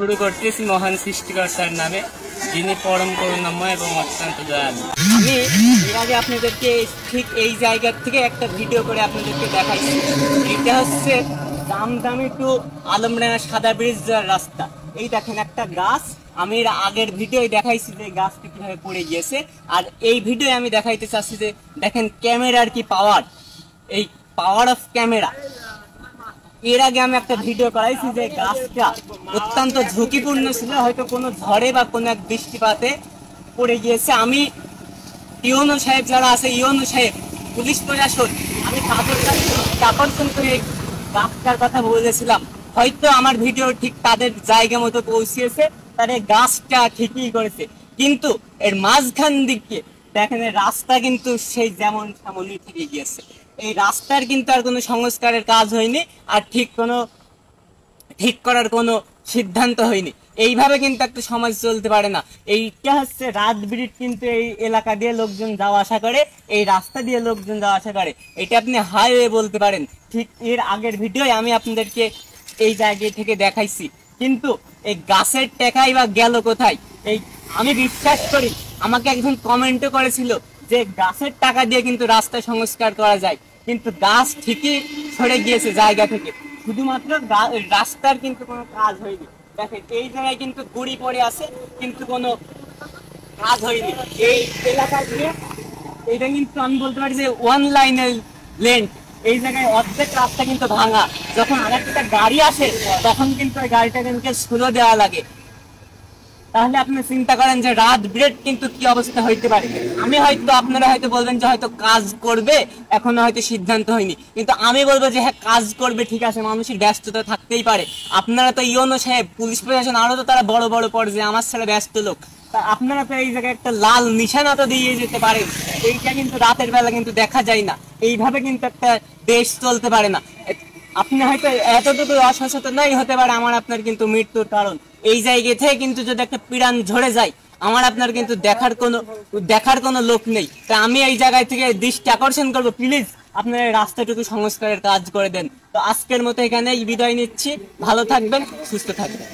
শুরু করতেছি মহান সৃষ্টিকর্তার নামে, যিনি পরম করুণাময় এবং অত্যন্ত দয়ালু। আমি এর আগে আপনাদেরকে ঠিক এই জায়গা থেকে একটা ভিডিও করে আপনাদেরকে দেখাইছি। এটা হচ্ছে দামদামি টু আলমডাঙ্গা সাদা ব্রিজ যাওয়ার রাস্তা। এই দেখেন একটা গাছ, আমি এর আগের ভিডিও দেখাইছি যে গাছটি কিভাবে পড়ে গিয়েছে, আর এই ভিডিও আমি দেখাইতে চাচ্ছি যে দেখেন ক্যামেরার কি পাওয়ার, এই পাওয়ার অফ ক্যামেরা। এর আগে আমি একটা ভিডিও করাইছি যে গাছটা অত্যন্ত ঝুঁকিপূর্ণ ছিল, হয়তো কোনো ঝড়ে বা কোনো এক বৃষ্টিপাতে পড়ে গিয়েছে। আমি ইউনো সাহেব যারা আছে, ইউনো সাহেব, পুলিশ প্রশাসন, আমি তাদের কাছে আকর্ষণ করে গাছটার কথা বলেছিলাম। হয়তো আমার ভিডিও ঠিক তাদের জায়গা মতো পৌঁছিয়েছে, তাদের গাছটা ঠিকই করেছে, কিন্তু এর মাঝখান দিকে দেখেন রাস্তা কিন্তু সেই যেমন তেমনই থেকে গিয়েছে। এই রাস্তার কিন্তু আর কোনো সংস্কারের কাজ হয়নি, আর ঠিক করার কোনো সিদ্ধান্ত হয়নি। এইভাবে কিন্তু একটা সমাজ চলতে পারে না। এইটা হচ্ছে রাত বিরিট, কিন্তু এই এলাকা দিয়ে লোকজন যাওয়া আসা করে, এই রাস্তা দিয়ে লোকজন যাওয়া আসা করে, এটা আপনি হাইওয়ে বলতে পারেন। ঠিক এর আগের ভিডিও আমি আপনাদেরকে এই জায়গা থেকে দেখাইছি, কিন্তু এই গাছের টেকাই বা গেল কোথায়? এই আমি বিশ্বাস করি, আমাকে একজন কমেন্টও করেছিল যে গাছের টাকা দিয়ে কিন্তু রাস্তা সংস্কার করা যায়, কিন্তু গাছ ঠিকই সরে গিয়েছে জায়গা থেকে, শুধুমাত্র রাস্তার কিন্তু কোনো কাজ হয়নি। দেখেন এই জায়গায় কিন্তু গুড়ি পড়ে আছে, কিন্তু কোনো কাজ হয়নি। এই এলাকা দিয়ে এটা কিন্তু আমি বলতে পারি যে ওয়ান লাইনের লেন্থ, এই জায়গায় অর্ধেক রাস্তা কিন্তু ভাঙা। যখন আরেকটা গাড়ি আসে তখন কিন্তু ওই গাড়িটাকে স্লো দেওয়া লাগে। তাহলে আপনি চিন্তা করেন যে রাত বিরেট কিন্তু কি অবস্থা হইতে পারে। আমি হয়তো, আপনারা হয়তো বলবেন যে হয়তো কাজ করবে, এখনো হয়তো সিদ্ধান্ত হয়নি, কিন্তু আমি বলবো যে হ্যাঁ কাজ করবে, ঠিক আছে, মানুষের ব্যস্ততা থাকতেই পারে। আপনারা তো ইউনো সাহেব, পুলিশ প্রশাসন, আরো তো তারা বড় বড় পর্যায়ে, আমার ছেলে ব্যস্ত লোক, তা আপনারা তো এই জায়গায় একটা লাল নিশানা তো দিয়ে যেতে পারেন। এইটা কিন্তু রাতের বেলা কিন্তু দেখা যায় না। এইভাবে কিন্তু একটা দেশ চলতে পারে না। আপনি হয়তো এতটুকু অসচেতনই হতে পারে আমার আপনার কিন্তু মৃত্যুর কারণ। এই জায়গা থেকে কিন্তু যদি একটা পিরান ঝরে যায়, আমার আপনার কিন্তু দেখার কোনো লোক নেই। তা আমি এই জায়গায় থেকে দৃষ্টি আকর্ষণ করবো, প্লিজ আপনারা রাস্তাটুকু সংস্কারের কাজ করে দেন। তো আজকের মতো এখানেই বিদায় নিচ্ছি। ভালো থাকবেন, সুস্থ থাকবেন।